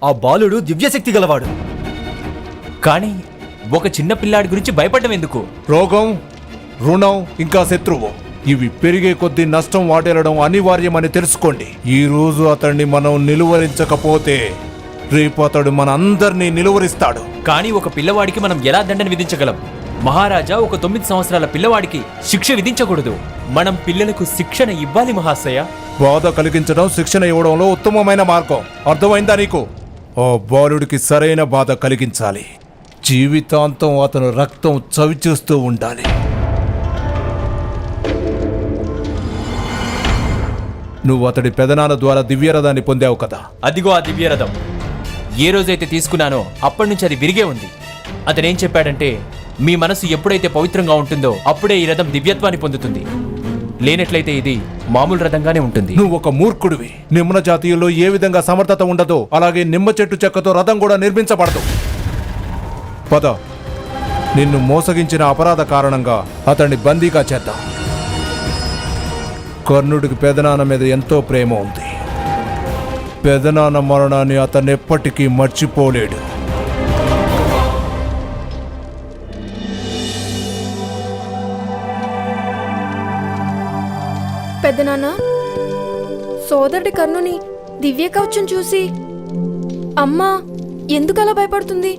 ఆ బాలుడు దివ్యశక్తి గలవాడు. కానీ ఒక చిన్న పిల్లాడి గురించి భయపడడం ఎందుకు? రోగం, రుణం, ఇంకా శత్రువు ఇవి పెరిగే కొద్దీ నష్టం వాటిల్లడం అనివార్యమని తెలుసుకోండి. ఈ రోజు అతన్ని మనం నిలువరించకపోతే రేపు అతడు మన అందరినీ నిలువరిస్తాడు. కానీ ఒక పిల్లవాడికి మనం ఎలా దండన విధించగలం? మహారాజా, ఒక 9 సంవత్సరాల పిల్లవాడికి శిక్ష విధించకూడదు. మనం పిల్లలకు శిక్షణ ఇవ్వాలి మహాశయ. బాధ కలిగించడం శిక్షణ ఇవ్వడంలో ఉత్తమమైన మార్గం. అర్థమైందా నీకు? ఆ బాలుడికి సరైన బాధ కలిగించాలి. జీవితాంతం అతను రక్తం చవిచూస్తూ ఉండాలి. నువ్వు అతడి పెదనాన్న ద్వారా దివ్యరథాన్ని పొందావు కదా. అదిగో ఆ దివ్యరథం. ఏ రోజైతే తీసుకున్నానో అప్పటి నుంచి అది విరిగే ఉంది. అతనేం చెప్పాడంటే, మీ మనసు ఎప్పుడైతే పవిత్రంగా ఉంటుందో అప్పుడే ఈ రథం దివ్యత్వాన్ని పొందుతుంది. లేనట్లయితే ఇది మామూలు రథంగానే ఉంటుంది. నువ్వు ఒక మూర్ఖుడివి. నిమ్న జాతీయుల్లో ఏ విధంగా సమర్థత ఉండదో అలాగే నిమ్మ చెట్టు చెక్కతో రథం కూడా నిర్మించబడదు. పద, నిన్ను మోసగించిన అపరాధ కారణంగా అతన్ని బందీగా చేద్దాం. కర్ణుడికి పెదనాన్న మీద ఎంతో ప్రేమ ఉంది. పెదనాన్న మరణాన్ని అతను ఎప్పటికీ మర్చిపోలేడు. పెద్దనాన్న, సోదరుడి కర్ణుని దివ్య కవచం చూసి అమ్మా ఎందుకలా భయపడుతుంది?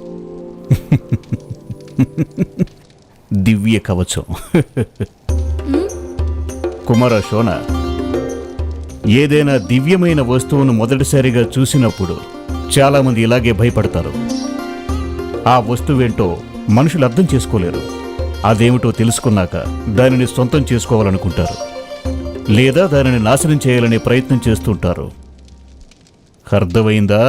దివ్య కవచం. కుమార శోణ, ఏదైనా దివ్యమైన వస్తువును మొదటిసారిగా చూసినప్పుడు చాలామంది ఇలాగే భయపడతారు. ఆ వస్తువేంటో మనుషులు అర్థం చేసుకోలేరు. అదేమిటో తెలుసుకున్నాక దానిని సొంతం చేసుకోవాలనుకుంటారు, లేదా దానిని నాశనం చేయాలనే ప్రయత్నం చేస్తుంటారు. అర్థమైందా?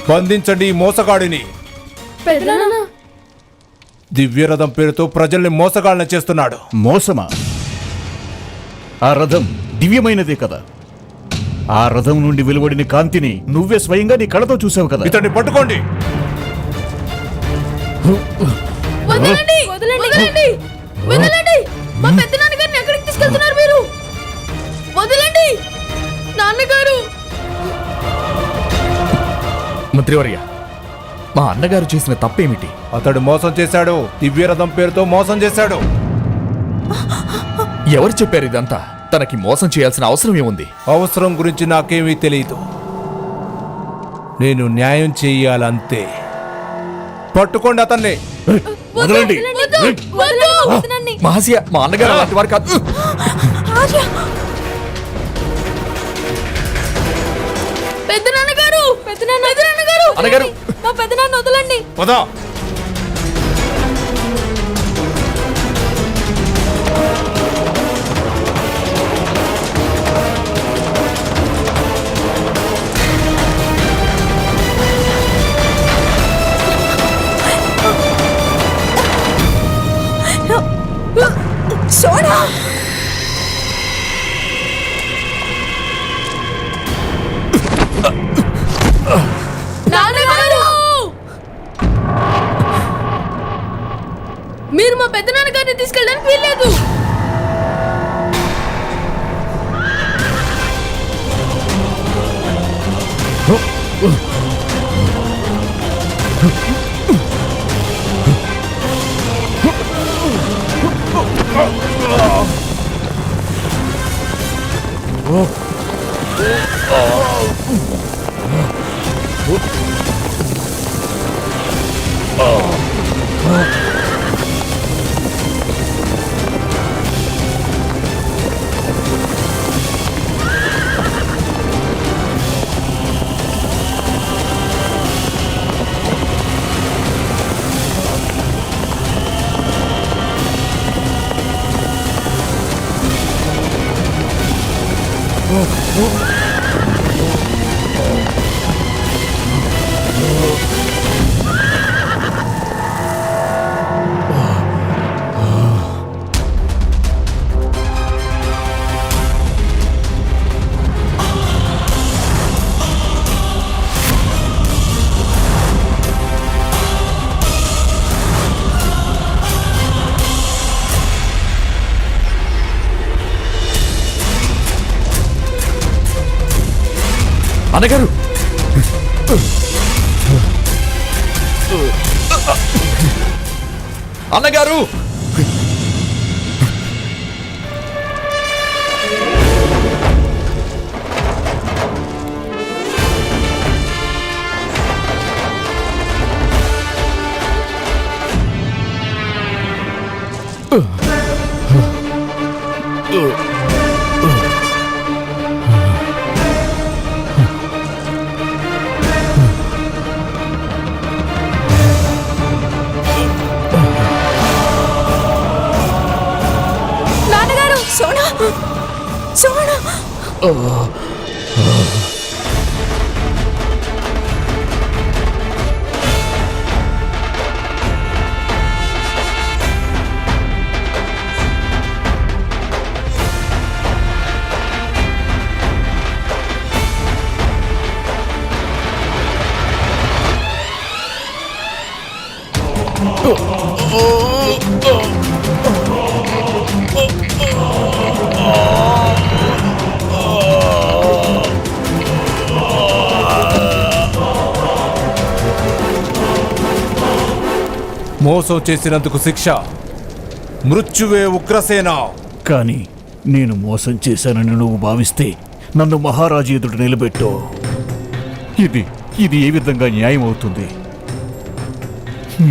బంధించండి ఈ మోసగాడిని. పెద్దనాన్న, దివ్యరథం పేరుతో ప్రజల్ని మోసగాళ్ళ చేస్తున్నాడు. మోసమా? ఆ రథం దివ్యమైనదే కదా. ఆ రథం నుండి వెలువడిన కాంతిని నువ్వే స్వయంగా నీ కళ్ళతో చూసావు కదా. ఇతన్ని పట్టుకోండి. వదలండి, వదలండి, వదలండి. మా పెద్దనాన్నగారిని ఎక్కడికి తీసుకెళ్తున్నారు మీరు? వదలండి నాన్నగారు. మంత్రివర్య, మా అన్నగారు చేసిన తప్పేమిటి? అతడు మోసం చేశాడు. దివ్యరథం పేరుతో మోసం చేశాడు. ఎవరు చెప్పారు ఇదంతా? తనకి మోసం చేయాల్సిన అవసరం ఏముంది? అవసరం గురించి నాకేమీ తెలియదు. నేను న్యాయం చెయ్యాలంతే. పట్టుకోండి అతన్ని. వదలండి. మహాశయ, మా అన్నగారు అలాంటి వారు కాదు. పెద్దనాన్నగారు, పెద్దనాన్నగారు, అన్నగారు, మా పెద్దనాన్న వదలండి. పదా. సోనా, మీరు మా పెద్దనాన్నగారిని తీసుకెళ్ళడానికి వీల్లేదు. అన్నగారు అన్నగారు నాన్నగారు సోనా సోనా మోసం చేసినందుకు శిక్ష మృత్యువే ఉగ్రసేన. కానీ నేను మోసం చేశానని నువ్వు భావిస్తే నన్ను మహారాజు ఎదుట నిలబెట్టు. ఇది ఏ విధంగా న్యాయం అవుతుంది?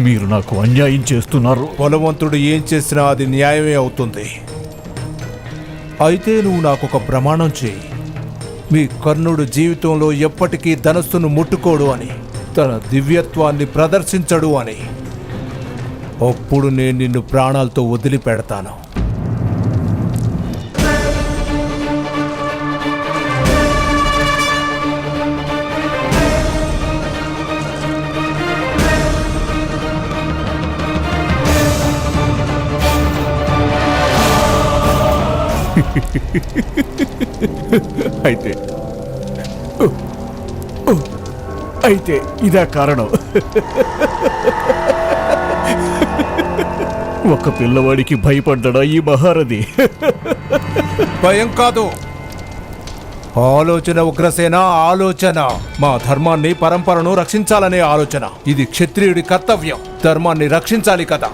మీరు నాకు అన్యాయం చేస్తున్నారు. బలవంతుడు ఏం చేసినా అది న్యాయమే అవుతుంది. అయితే నువ్వు నాకొక ప్రమాణం చేయి. మీ కర్ణుడు జీవితంలో ఎప్పటికీ ధనస్సును ముట్టుకోడు అని, తన దివ్యత్వాన్ని ప్రదర్శించడు అని. అప్పుడు నేను నిన్ను ప్రాణాలతో వదిలిపెడతాను. అయితే ఇదా కారణం? ఒక పిల్లవాడికి భయపడ్డా ఈ మహారథి? భయం కాదు, ఆలోచన ఉగ్రసేన. ఆలోచన మా ధర్మాన్ని, పరంపరను రక్షించాలనే ఆలోచన. ఇది క్షత్రియుడి కర్తవ్యం. ధర్మాన్ని రక్షించాలి కదా.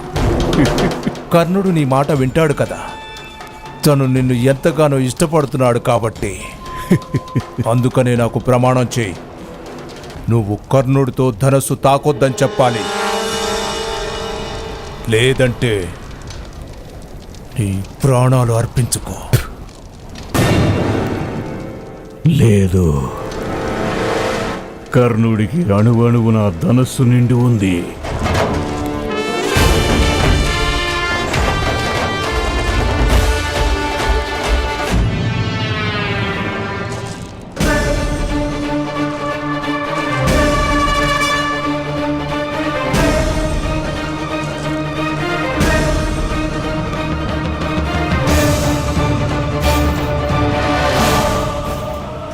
కర్ణుడు నీ మాట వింటాడు కదా. తను నిన్ను ఎంతగానో ఇష్టపడుతున్నాడు కాబట్టి. అందుకనే నాకు ప్రమాణం చేయి. నువ్వు కర్ణుడితో ధనస్సు తాకొద్దని చెప్పాలి. లేదంటే నీ ప్రాణాలు అర్పించుకో. లేదు, కర్ణుడికి అణువణువున ధనస్సు నిండి ఉంది.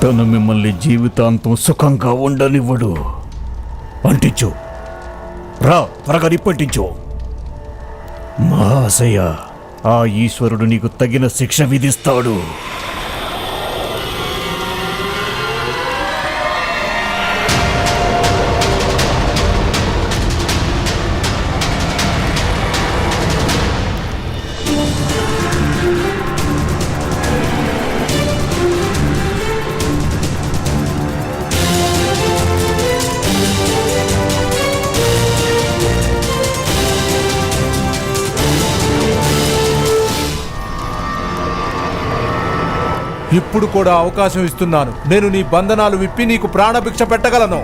తను మిమ్మల్ని జీవితాంతం సుఖంగా ఉండనివ్వడు. అంటించు, రా, త్వరగా నిప్పంటించు. మహాశయ, ఆ ఈశ్వరుడు నీకు తగిన శిక్ష విధిస్తాడు. ఇప్పుడు కూడా అవకాశం ఇస్తున్నాను. నేను నీ బంధనాలు విప్పి నీకు ప్రాణభిక్ష పెట్టగలను.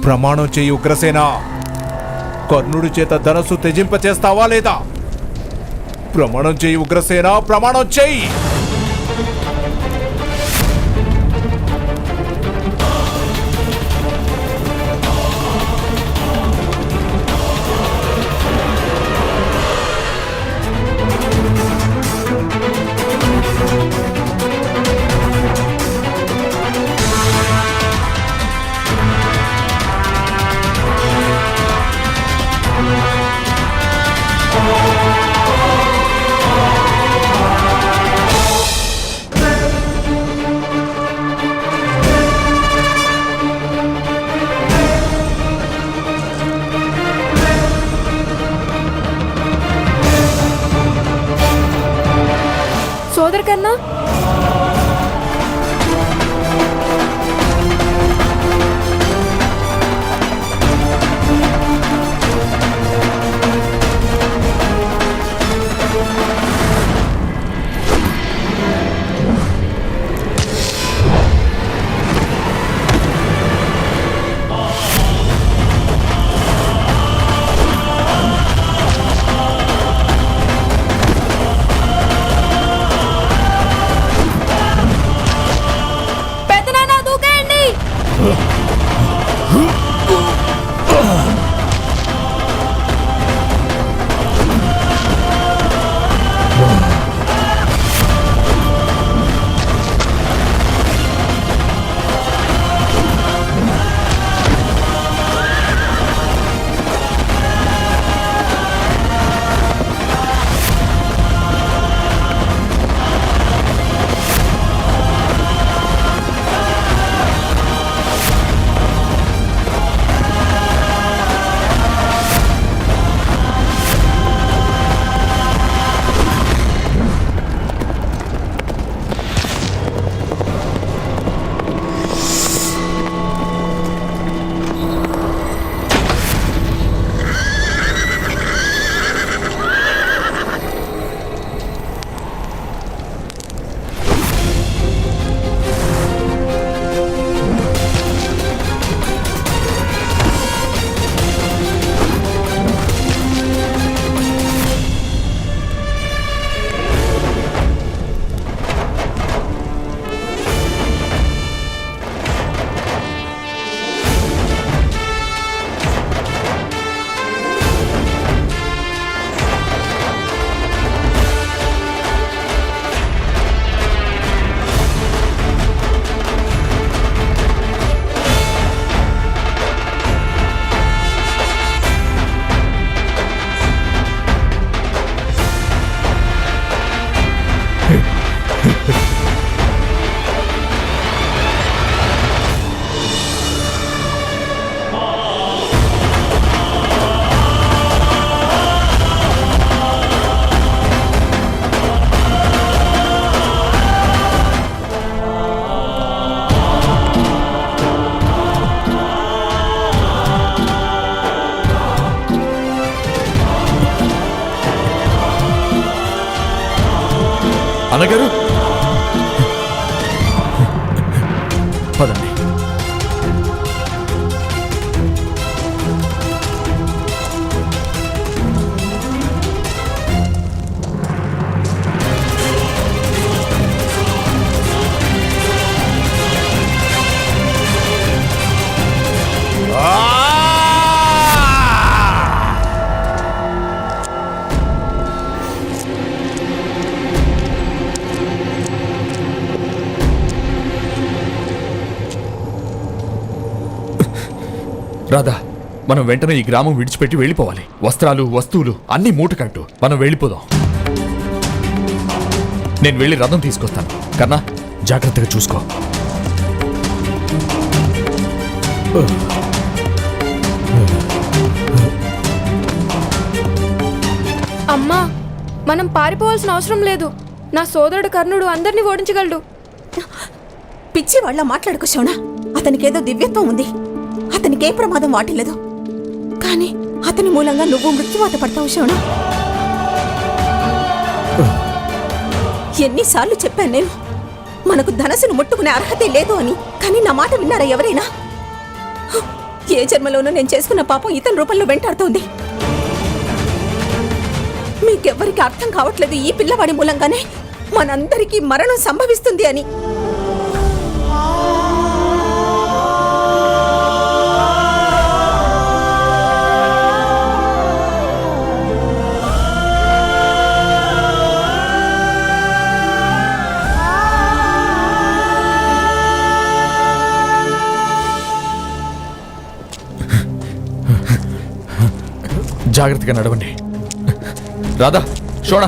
ప్రమాణం చెయ్యి ఉగ్రసేన. కర్ణుడి చేత ధనస్సు త్యజింపచేస్తావా లేదా? ప్రమాణం చెయ్యి ఉగ్రసేన, ప్రమాణం చెయ్యి. సోదరు కన్నా పెదనాన్న దూకేయండి. అన్నగారు పదండి. రాధా, మనం వెంటనే ఈ గ్రామం విడిచిపెట్టి వెళ్ళిపోవాలి. వస్త్రాలు, వస్తువులు అన్ని మూట కట్టు. మనం వెళ్ళిపోదాం. నేను వెళ్ళి రథం తీసుకొస్తాను. కన్నా, జాగ్రత్తగా చూసుకో. అమ్మా, మనం పారిపోవాల్సిన అవసరం లేదు. నా సోదరుడు కర్ణుడు అందరినీ ఓడించగలడు. పిచ్చి వాళ్ళ మాట్లాడుకో శోణ. అతనికేదో దివ్యత్వం ఉంది. అతనికే ప్రమాదం వాటిల్లదు. కానీ అతని మూలంగా నువ్వు మృత్యువాత పడతావు శోణ. ఎన్నిసార్లు చెప్పాను నేను, మనకు ధనస్సును ముట్టుకునే అర్హతే లేదు అని. కానీ నా మాట విన్నారా ఎవరైనా? ఏ జన్మలోనూ నేను చేసుకున్న పాపం ఇతని రూపంలో వెంటాడుతోంది. మీకెవ్వరికి అర్థం కావట్లేదు ఈ పిల్లవాడి మూలంగానే మనందరికీ మరణం సంభవిస్తుంది అని. జాగ్రత్తగా నడవండి. రాధా, షోణ,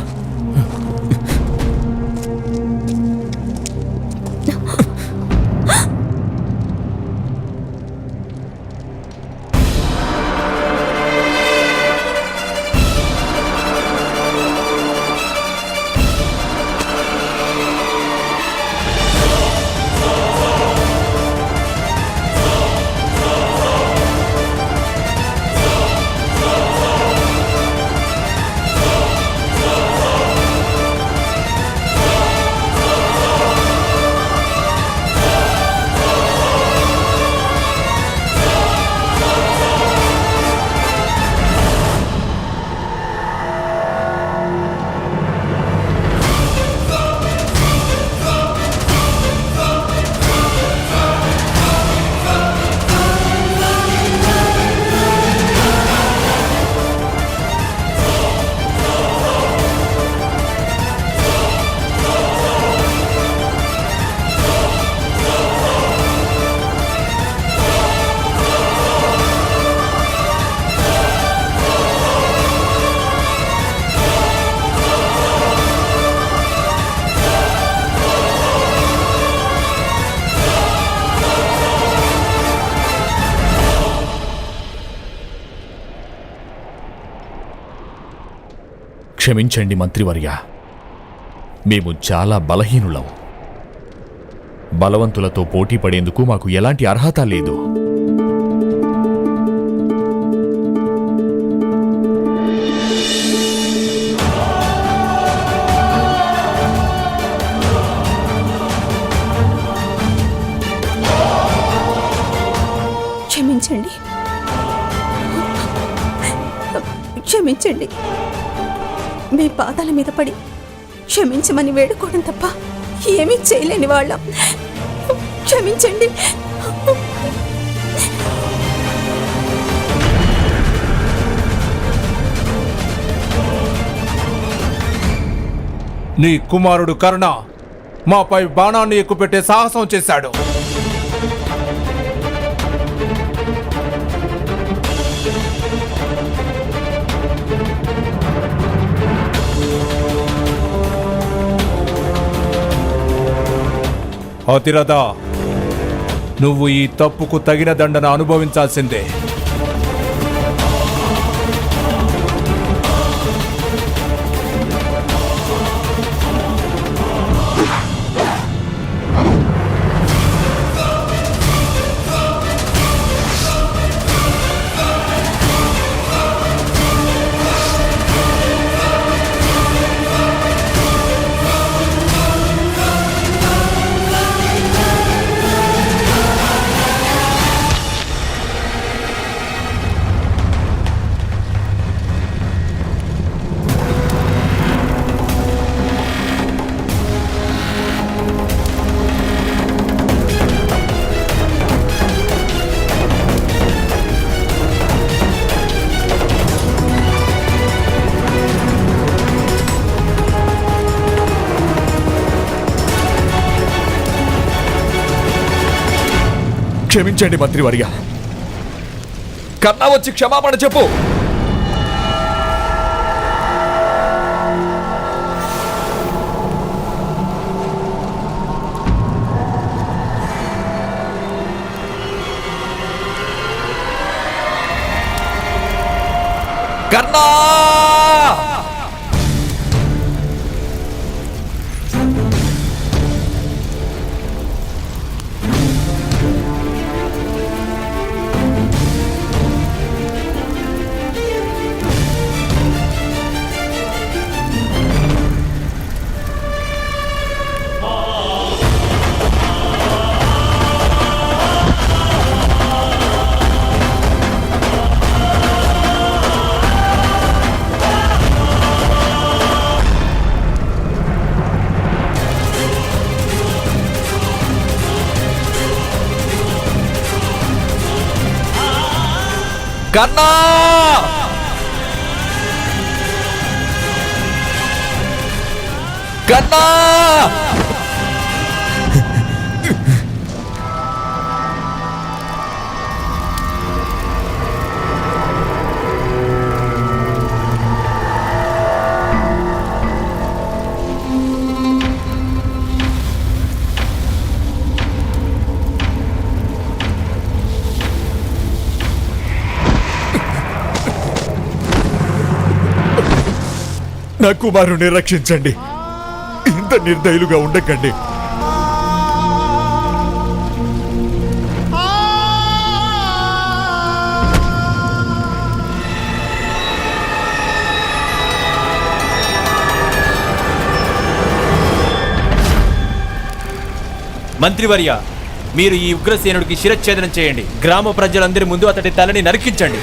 క్షమించండి మంత్రివర్య, మేము చాలా బలహీనులం. బలవంతులతో పోటీ పడేందుకు మాకు ఎలాంటి అర్హత లేదు. క్షమించండి, క్షమించండి. మీ పాదాల మీద పడి క్షమించమని వేడుకోవడం తప్ప ఏమీ చేయలేని వాళ్ళం. క్షమించండి. నీ కుమారుడు కర్ణ మాపై బాణాన్ని ఎక్కుపెట్టే సాహసం చేశాడు. అతిరథ, నువ్వు ఈ తప్పుకు తగిన దండన అనుభవించాల్సిందే. క్షమించండి మంత్రివర్య, కన్నా వచ్చి క్షమాపణ చెప్పు. కన్నా! కన్నా! కన్నా! నా కుమారుని రక్షించండి. ఇంత నిర్దయులుగా ఉండకండి. మంత్రివర్య, మీరు ఈ ఉగ్రసేనుడికి శిరచ్ఛేదనం చేయండి. గ్రామ ప్రజలందరి ముందు అతడి తలని నరికించండి.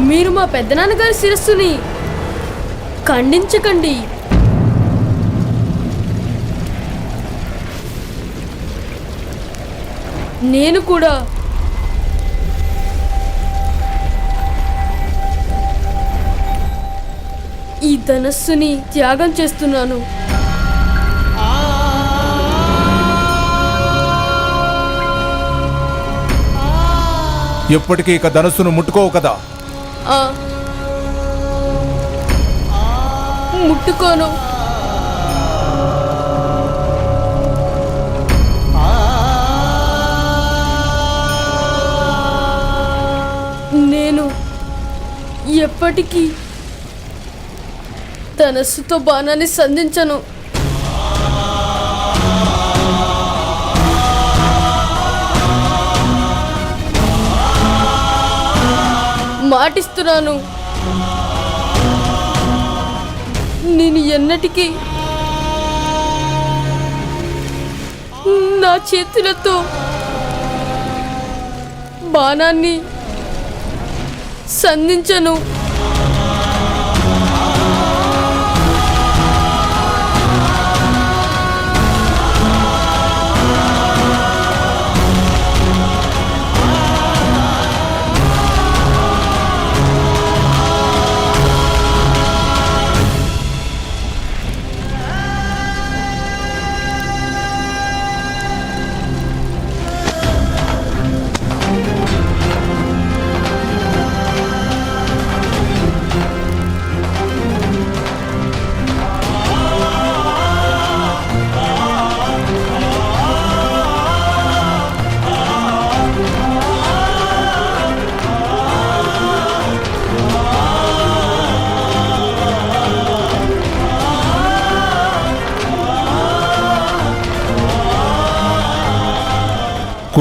మీరు మా పెద్దనాన్నగారి శిరస్సుని ఖండించకండి. నేను కూడా ఈ ధనస్సుని త్యాగం చేస్తున్నాను. ఎప్పటికీ ఇక ధనస్సును ముట్టుకోవు కదా? ముట్టుకోను. నేను ఎప్పటికీ ధనస్సుతో బాణాన్ని సంధించను. మాటిస్తున్నాను, నేను ఎన్నటికీ నా చేతులతో బాణాన్ని సంధించను.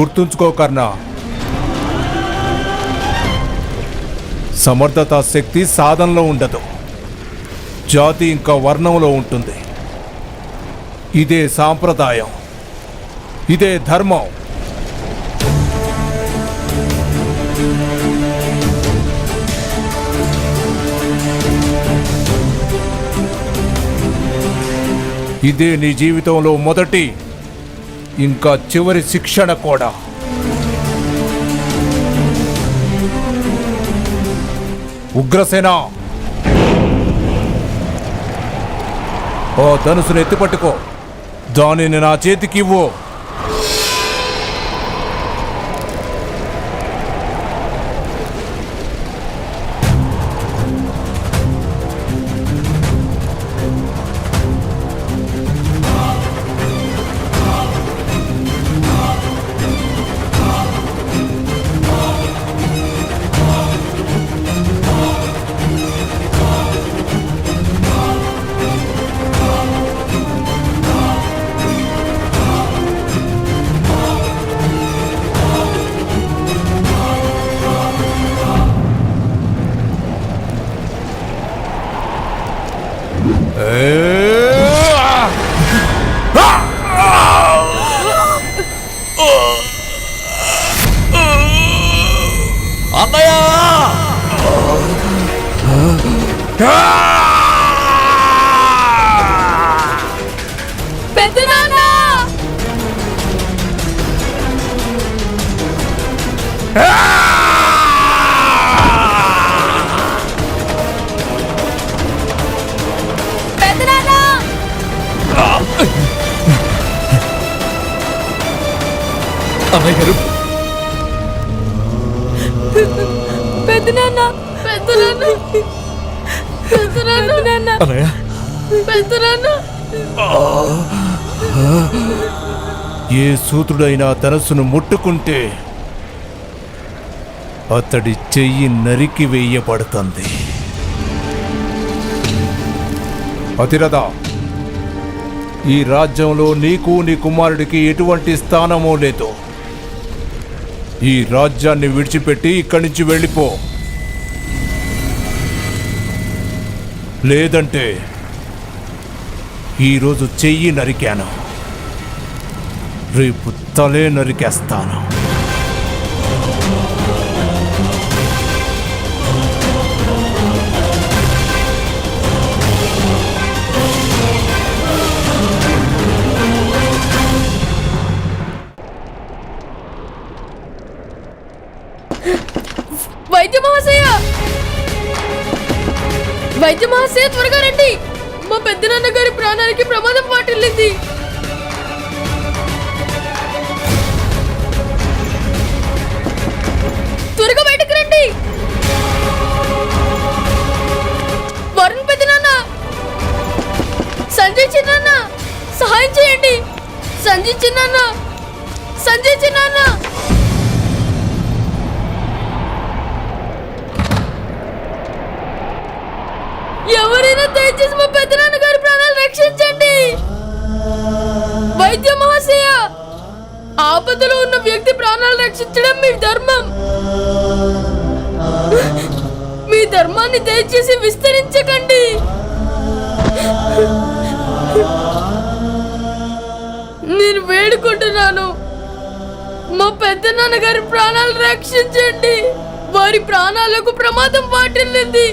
గుర్తుంచుకో కర్ణ, సమర్థత శక్తి సాధనలో ఉండదు, జాతి ఇంకా వర్ణంలో ఉంటుంది. ఇదే సాంప్రదాయం, ఇదే ధర్మం. ఇదే నీ జీవితంలో మొదటి ఇంకా చివరి శిక్షణ కూడా. ఉగ్రసేన, ఓ ధనుసును ఎత్తిపట్టుకో, దానిని నా చేతికి ఇవ్వు. అన్నయ్య గారు, పెద్దనాన్న, పెద్దనాన్న, పెద్దనాన్న, అన్నయ్య, పెద్దనాన్న. ఏ సూత్రుడైనా ధనస్సును ముట్టుకుంటే అతడి చెయ్యి నరికి వేయబడుతుంది. అతిరథ, ఈ రాజ్యంలో నీకు నీ కుమారుడికి ఎటువంటి స్థానమూ లేదు. ఈ రాజ్యాన్ని విడిచిపెట్టి ఇక్కడి నుంచి వెళ్ళిపో, లేదంటే ఈరోజు చెయ్యి నరికాను, రేపు తలే నరికేస్తాను. వైద్య మహాశయ త్వరగా రండి, మా పెద్దనాన్న గారి ప్రాణానికి ప్రమాదం వాటిల్లింది. త్వరగా బయటకు రండి. వరుణ్ పెద్దనాన్న, సంజయ్ చిన్నాన్న, సహాయం చేయండి. సంజయ్ చిన్నాన్న, సంజయ్ చిన్నాన్న. ఎవరైనా దయచేసి మా పెద్దనాన్న గారి ప్రాణాలు రక్షించండి. వైద్య మహాశయ, ఆపదలో ఉన్న వ్యక్తి ప్రాణాలు రక్షించడం మీ ధర్మం. మీ ధర్మాన్ని దయచేసి విస్తరించకండి. నేను వేడుకుంటున్నాను, మా పెద్దనాన్న గారి ప్రాణాలు రక్షించండి. వారి ప్రాణాలకు ప్రమాదం వాటిల్లింది.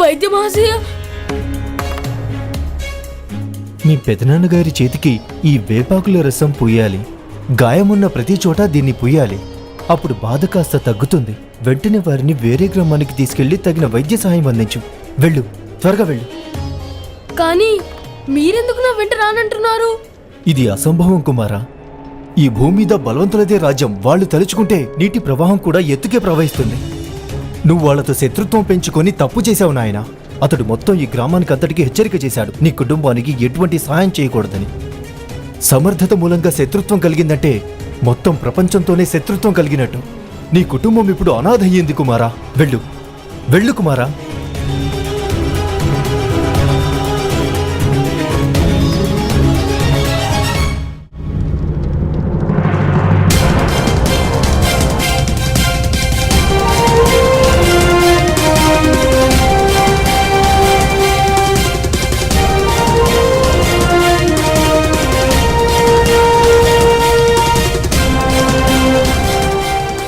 వైద్య మహాశయ, మీ పెదనాన్నగారి చేతికి ఈ వేపాకుల రసం పూయాలి. గాయమున్న ప్రతి చోట దీన్ని పూయాలి. అప్పుడు బాధ కాస్త తగ్గుతుంది. వెంటనే వారిని వేరే గ్రామానికి తీసుకెళ్లి తగిన వైద్య సహాయం అందించు. వెళ్ళు, త్వరగా వెళ్ళు. కానీ మీరెందుకు నా వెంట రానంటున్నారు? ఇది అసంభవం కుమారా. ఈ భూమి మీద బలవంతులదే రాజ్యం. వాళ్ళు తలుచుకుంటే నీటి ప్రవాహం కూడా ఎత్తుకే ప్రవహిస్తుంది. నువ్వు వాళ్లతో శత్రుత్వం పెంచుకొని తప్పు చేశావు నాయనా. అతడు మొత్తం ఈ గ్రామానికి అంతటికీ హెచ్చరిక చేశాడు, నీ కుటుంబానికి ఎటువంటి సహాయం చేయకూడదని. సమర్థత మూలంగా శత్రుత్వం కలిగిందంటే మొత్తం ప్రపంచంతోనే శత్రుత్వం కలిగినట్టు. నీ కుటుంబం ఇప్పుడు అనాథ అయ్యింది కుమారా. వెళ్ళు, వెళ్ళు కుమారా.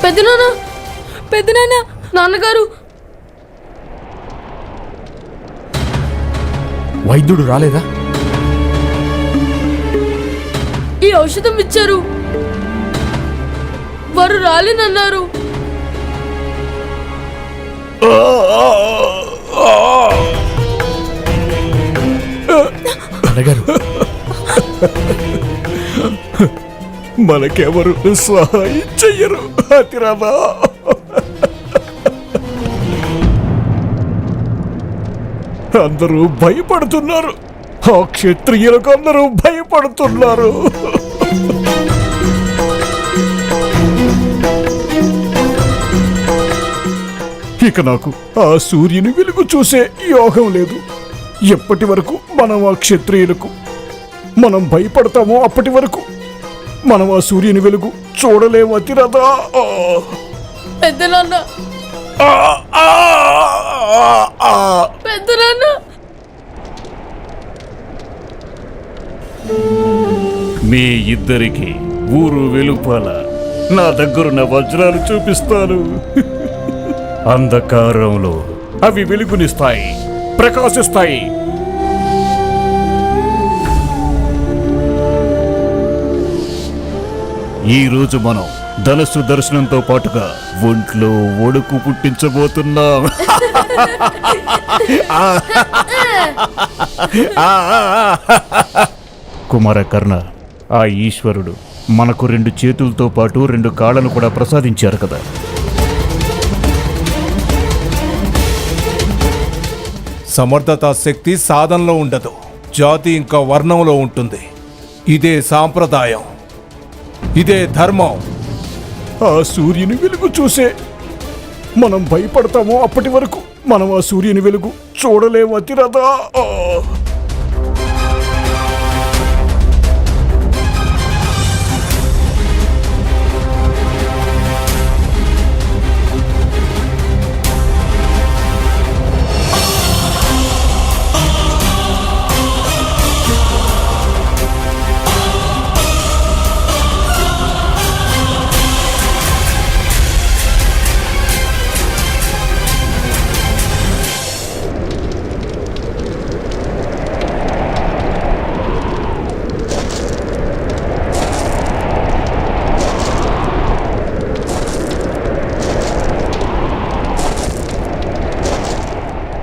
పెద్దనాన్న, పెద్దనాన్న, నాన్నగారు. వైద్యుడు రాలేదా? ఈ ఔషధం ఇచ్చారు, వారు రాలేనన్నారు. అన్నగారు, మనకెవరు సహాయం చెయ్యరు అతిరామా. అందరూ భయపడుతున్నారు. ఆ క్షత్రియులకు అందరూ భయపడుతున్నారు. ఇక నాకు ఆ సూర్యుని వెలుగు చూసే యోగం లేదు. ఎప్పటి వరకు మనం ఆ క్షత్రియులకు మనం భయపడతామో అప్పటి వరకు మనం ఆ సూర్యుని వెలుగు చూడలేము అతిరథా. పెద్దనాన్న, పెద్దనాన్న. మీ ఇద్దరికి ఊరు వెలుపల నా దగ్గరున్న వజ్రాలు చూపిస్తాను. అంధకారంలో అవి వెలుగునిస్తాయి, ప్రకాశిస్తాయి. ఈ రోజు మనం ధనస్సు దర్శనంతో పాటుగా ఒంట్లో ఒడుకు పుట్టించబోతున్నాం. కుమారకర్ణ, ఆ ఈశ్వరుడు మనకు 2 చేతులతో పాటు 2 కాళ్ళను కూడా ప్రసాదించారు కదా. సమర్థత శక్తి సాధనలో ఉండదు, జాతి ఇంకా వర్ణంలో ఉంటుంది. ఇదే సాంప్రదాయం, ఇదే ధర్మం. ఆ సూర్యుని వెలుగు చూసే మనం భయపడతామో అప్పటి వరకు మనం ఆ సూర్యుని వెలుగు చూడలేము అతిరథా.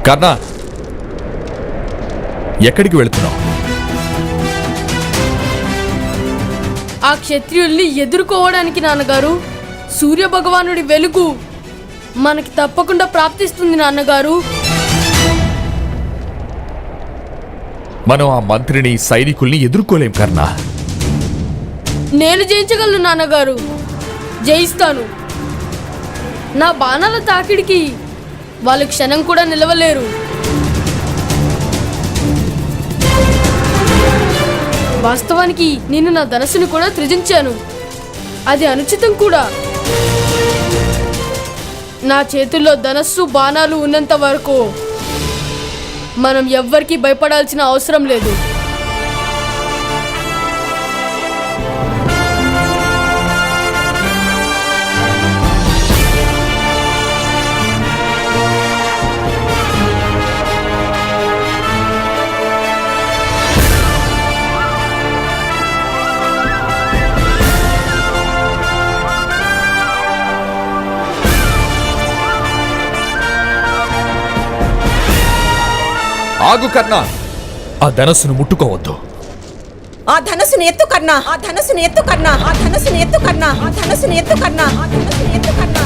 కర్ణ, ఎక్కడికి వెళుతున్నావు? ఆ క్షత్రియుల్ని ఎదుర్కోవడానికి నాన్నగారు. సూర్య భగవానుడి వెలుగు మనకి తప్పకుండా ప్రాప్తిస్తుంది నాన్నగారు. మనం ఆ మంత్రిని, సైనికుల్ని ఎదుర్కోలేం కర్ణ. నేను జయించగలను నాన్నగారు, జయిస్తాను. నా బాణాల తాకిడికి వాళ్ళు క్షణం కూడా నిలవలేరు. వాస్తవానికి నేను నా ధనస్సును కూడా త్యజించాను. అది అనుచితం కూడా. నా చేతుల్లో ధనస్సు, బాణాలు ఉన్నంత వరకు మనం ఎవ్వరికీ భయపడాల్సిన అవసరం లేదు. ఆగు కర్ణ, ఆ ధనస్సును ముట్టుకోవద్దు. ఆ ధనస్సును ఎత్తు కర్ణ, ఆ ధనస్సును ఎత్తు కర్ణ, ఆ ధనస్సును ఎత్తు కర్ణ, ఆ ధనస్సును ఎత్తు కర్ణ, ఆ ధనస్సును ఎత్తు కర్ణ.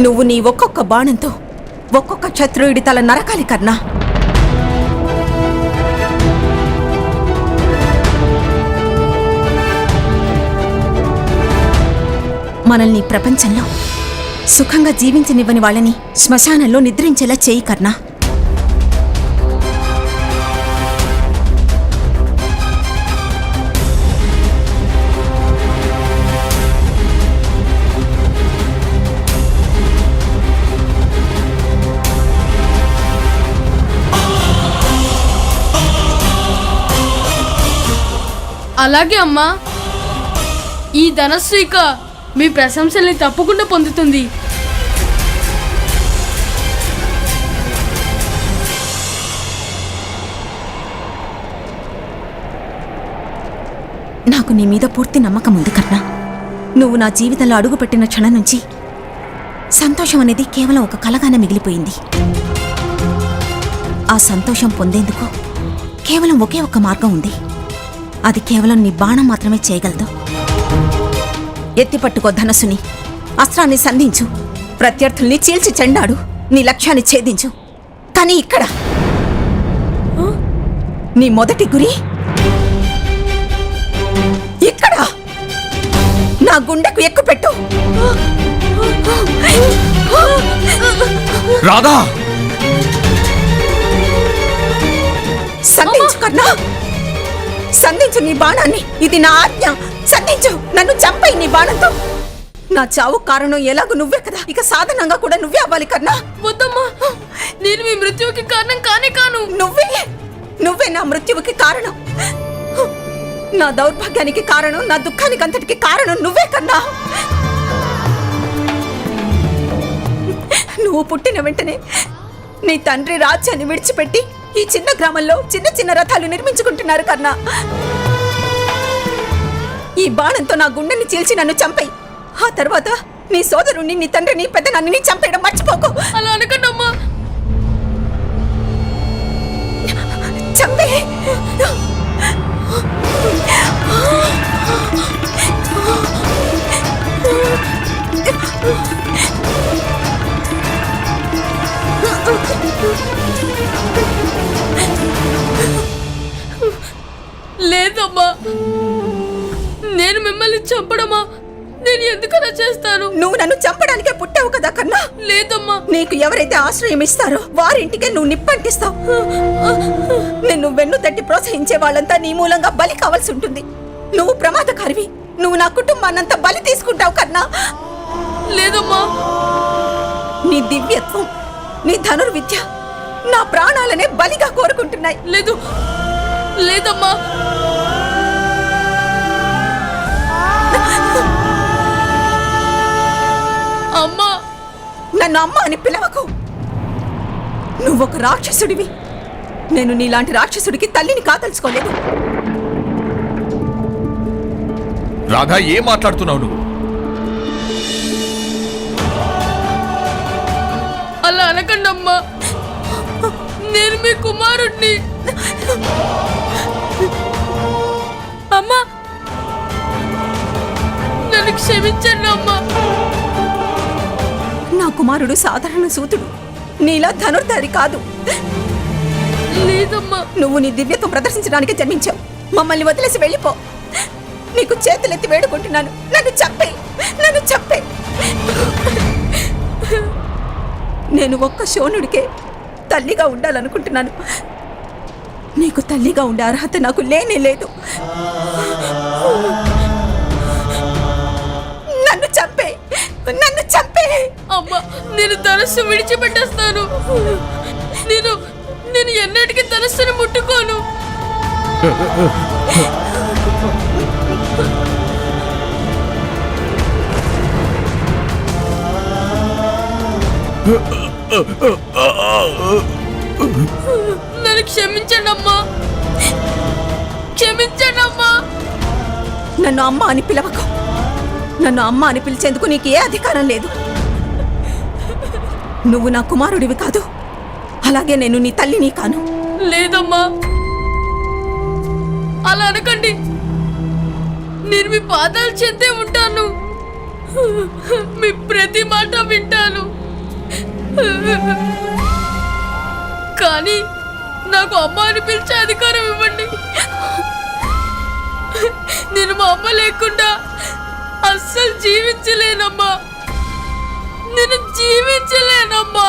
నువ్వు నీ ఒక్కొక్క బాణంతో ఒక్కొక్క క్షత్రియుడి తల నరకాలి కర్ణ. మనల్ని ప్రపంచంలో సుఖంగా జీవించనివ్వని వాళ్ళని శ్మశానంలో నిద్రించేలా చేయి కర్ణ. అలాగే అమ్మా. ఈ ధనస్సు ఇక మీ ప్రశంసల్ని తప్పకుండా పొందుతుంది. నాకు నీ మీద పూర్తి నమ్మకం ఉంది కర్ణ. నువ్వు నా జీవితంలో అడుగుపెట్టిన క్షణం నుంచి సంతోషం అనేది కేవలం ఒక కలగానే మిగిలిపోయింది. ఆ సంతోషం పొందేందుకు కేవలం ఒకే ఒక్క మార్గం ఉంది. అది కేవలం నీ బాణం మాత్రమే చేయగలదు. ఎత్తిపట్టుకో ధనస్సుని, అస్త్రాన్ని సంధించు, ప్రత్యర్థుల్ని చీల్చి చెండాడు, నీ లక్ష్యాన్ని ఛేదించు. కానీ ఇక్కడ నీ మొదటి గురి ఇక్కడ నా గుండెకు ఎక్కుపెట్టు. రాధా, సంధించు కర్ణ, సంధించు నీ బాణాన్ని. ఇది నా ఆజ్ఞ. సంధించు, నన్ను చంపై నీ బాణంతో. నా చావు కారణం ఎలాగో నువ్వే కదా, ఇక సాధనంగా కూడా నువ్వే అవ్వాలి కర్ణ. వద్దమ్మా, నేను మీ మృత్యువుకి కారణం కానే కాను. నువ్వే నా మృత్యువుకి కారణం. నా దౌర్భాగ్యానికి కారణం, నా దుఃఖానికి అంతటికి కారణం నువ్వే కన్నా. నువ్వు పుట్టిన వెంటనే నీ తండ్రి రాజ్యాన్ని విడిచిపెట్టి ఈ చిన్న గ్రామంలో చిన్న చిన్న రథాలు నిర్మించుకుంటున్నారు కన్నా. ఈ బాణంతో నా గుండెని చీల్చి నన్ను చంపై. ఆ తర్వాత నీ సోదరుణ్ణి, నీ తండ్రిని, పెద్దనాన్ని చంపేయడం మర్చిపోకు. అలా అనకండమ్మా. చంపే. చంపడమా? నేను ఎందుకలా చేస్తాను? నువ్వు నన్ను చంపడానికే పుట్టావు కదా కన్నా. లేదమ్మా. నీకు ఎవరైతే ఆశ్రయం ఇస్తారో వారింటికే నువ్వు నిప్పంటిస్తావు. నిన్ను వెన్ను తట్టి ప్రోత్సహించే వాళ్ళంతా నీ మూలంగా బలి కావాల్సి ఉంటుంది. నువ్వు ప్రమాదకారివి. నువ్వు నా కుటుంబాన్నంతా బలి తీసుకుంటావు కన్నా. లేదమ్మా. నీ దివ్యత్వం, నీ ధనుర్విద్య నా ప్రాణాలనే బలిగా కోరుకుంటున్నాయి. లేదు, లేదమ్మా. అమ్మా, నన్ను అమ్మ అని పిలవకు. నువ్వొక రాక్షసుడివి. నేను నీలాంటి రాక్షసుడికి తల్లిని కాదలుచుకోలేదు. రాధా, ఏం మాట్లాడుతున్నావు నువ్వు? అలా అనకండి అమ్మా. నేను మీ కుమారుడిని. అమ్మా, నన్ను క్షమించండి అమ్మా. నా కుమారుడు సాధారణ సూతుడు, నీలా ధనుర్ధారి కాదు. లేదమ్మా. నువ్వు నీ దివ్యత్వం ప్రదర్శించడానికి జన్మించావు. మమ్మల్ని వదిలేసి వెళ్ళిపో. నీకు చేతులెత్తి వేడుకుంటున్నాను. నన్ను చంపే, నన్ను చంపే. నేను ఒక్క శోనుడికే తల్లిగా ఉండాలనుకుంటున్నాను. నీకు తల్లిగా ఉండే అర్హత నాకు లేనే లేదు. నన్ను చంపే, నన్ను చంపే. అమ్మా, నేను ధనస్సు విడిచిపెట్టేస్తాను. నేను ఎన్నటికీ ధనస్సును ముట్టుకోను. నన్ను క్షమించండి అమ్మా. క్షమించండి అమ్మా. నన్ను అమ్మ అని పిలవకు. నన్ను అమ్మ అని పిలిచేందుకు నీకు ఏ అధికారం లేదు. నువ్వు నా కుమారుడివి కాదు. అలాగే నేను నీ తల్లిని కాను. లేదమ్మా, అలా అనకండి. నేను మీ పాదాలు చెందే ఉంటాను. మీ ప్రతి మాట వింటాను. కానీ నాకు అమ్మ అని పిలిచే అధికారం ఇవ్వండి. నేను మా అమ్మ లేకుండా అస్సలు జీవించలేనమ్మా. నేను జీవించలేనమ్మా.